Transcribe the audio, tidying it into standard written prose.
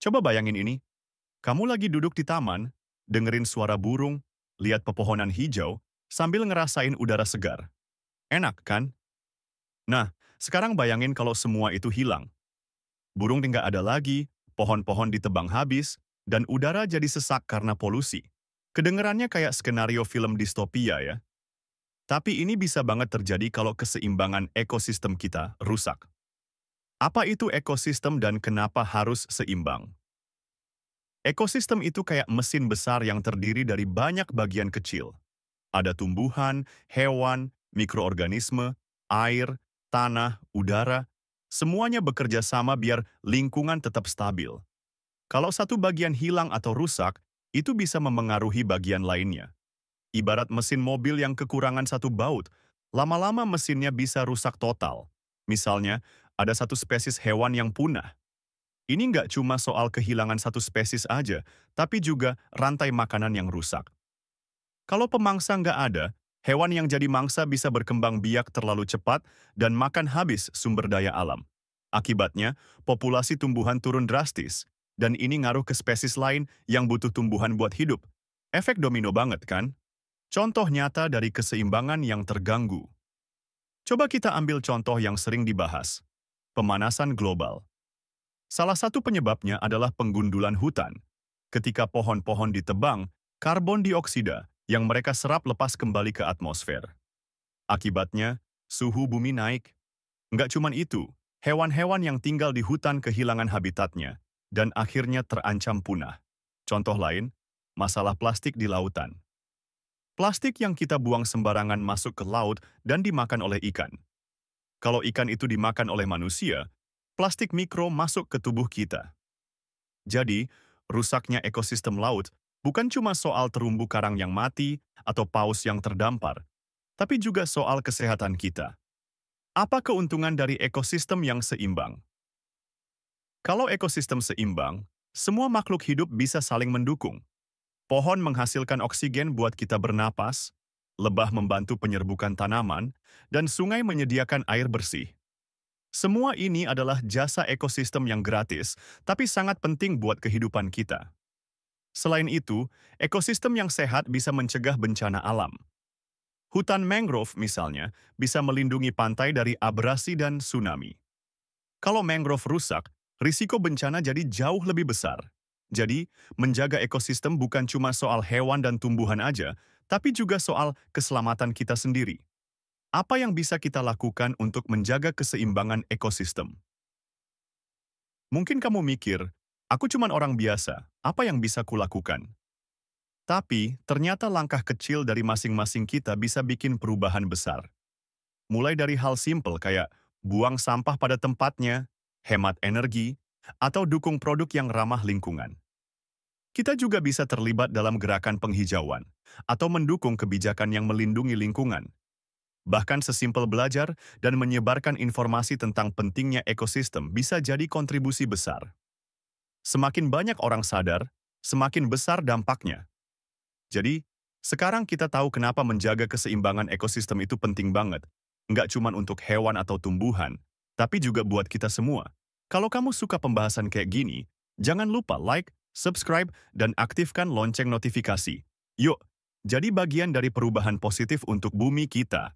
Coba bayangin ini, kamu lagi duduk di taman, dengerin suara burung, lihat pepohonan hijau, sambil ngerasain udara segar. Enak kan? Nah, sekarang bayangin kalau semua itu hilang. Burung nggak ada lagi, pohon-pohon ditebang habis, dan udara jadi sesak karena polusi. Kedengerannya kayak skenario film distopia ya. Tapi ini bisa banget terjadi kalau keseimbangan ekosistem kita rusak. Apa itu ekosistem dan kenapa harus seimbang? Ekosistem itu kayak mesin besar yang terdiri dari banyak bagian kecil. Ada tumbuhan, hewan, mikroorganisme, air, tanah, udara. Semuanya bekerja sama biar lingkungan tetap stabil. Kalau satu bagian hilang atau rusak, itu bisa memengaruhi bagian lainnya. Ibarat mesin mobil yang kekurangan satu baut, lama-lama mesinnya bisa rusak total. Misalnya, ada satu spesies hewan yang punah. Ini nggak cuma soal kehilangan satu spesies aja, tapi juga rantai makanan yang rusak. Kalau pemangsa nggak ada, hewan yang jadi mangsa bisa berkembang biak terlalu cepat dan makan habis sumber daya alam. Akibatnya, populasi tumbuhan turun drastis, dan ini ngaruh ke spesies lain yang butuh tumbuhan buat hidup. Efek domino banget kan? Contoh nyata dari keseimbangan yang terganggu. Coba kita ambil contoh yang sering dibahas, pemanasan global. Salah satu penyebabnya adalah penggundulan hutan. Ketika pohon-pohon ditebang, karbon dioksida yang mereka serap lepas kembali ke atmosfer. Akibatnya, suhu bumi naik. Nggak cuman itu, hewan-hewan yang tinggal di hutan kehilangan habitatnya dan akhirnya terancam punah. Contoh lain, masalah plastik di lautan. Plastik yang kita buang sembarangan masuk ke laut dan dimakan oleh ikan. Kalau ikan itu dimakan oleh manusia, plastik mikro masuk ke tubuh kita. Jadi, rusaknya ekosistem laut bukan cuma soal terumbu karang yang mati atau paus yang terdampar, tapi juga soal kesehatan kita. Apa keuntungan dari ekosistem yang seimbang? Kalau ekosistem seimbang, semua makhluk hidup bisa saling mendukung. Pohon menghasilkan oksigen buat kita bernapas, lebah membantu penyerbukan tanaman, dan sungai menyediakan air bersih. Semua ini adalah jasa ekosistem yang gratis, tapi sangat penting buat kehidupan kita. Selain itu, ekosistem yang sehat bisa mencegah bencana alam. Hutan mangrove misalnya bisa melindungi pantai dari abrasi dan tsunami. Kalau mangrove rusak, risiko bencana jadi jauh lebih besar. Jadi, menjaga ekosistem bukan cuma soal hewan dan tumbuhan aja, tapi juga soal keselamatan kita sendiri. Apa yang bisa kita lakukan untuk menjaga keseimbangan ekosistem? Mungkin kamu mikir, aku cuman orang biasa, apa yang bisa kulakukan? Tapi, ternyata langkah kecil dari masing-masing kita bisa bikin perubahan besar. Mulai dari hal simpel kayak buang sampah pada tempatnya, hemat energi, atau dukung produk yang ramah lingkungan. Kita juga bisa terlibat dalam gerakan penghijauan, atau mendukung kebijakan yang melindungi lingkungan. Bahkan sesimpel belajar dan menyebarkan informasi tentang pentingnya ekosistem bisa jadi kontribusi besar. Semakin banyak orang sadar, semakin besar dampaknya. Jadi, sekarang kita tahu kenapa menjaga keseimbangan ekosistem itu penting banget. Nggak cuma untuk hewan atau tumbuhan, tapi juga buat kita semua. Kalau kamu suka pembahasan kayak gini, jangan lupa like, subscribe, dan aktifkan lonceng notifikasi. Yuk, jadi bagian dari perubahan positif untuk bumi kita.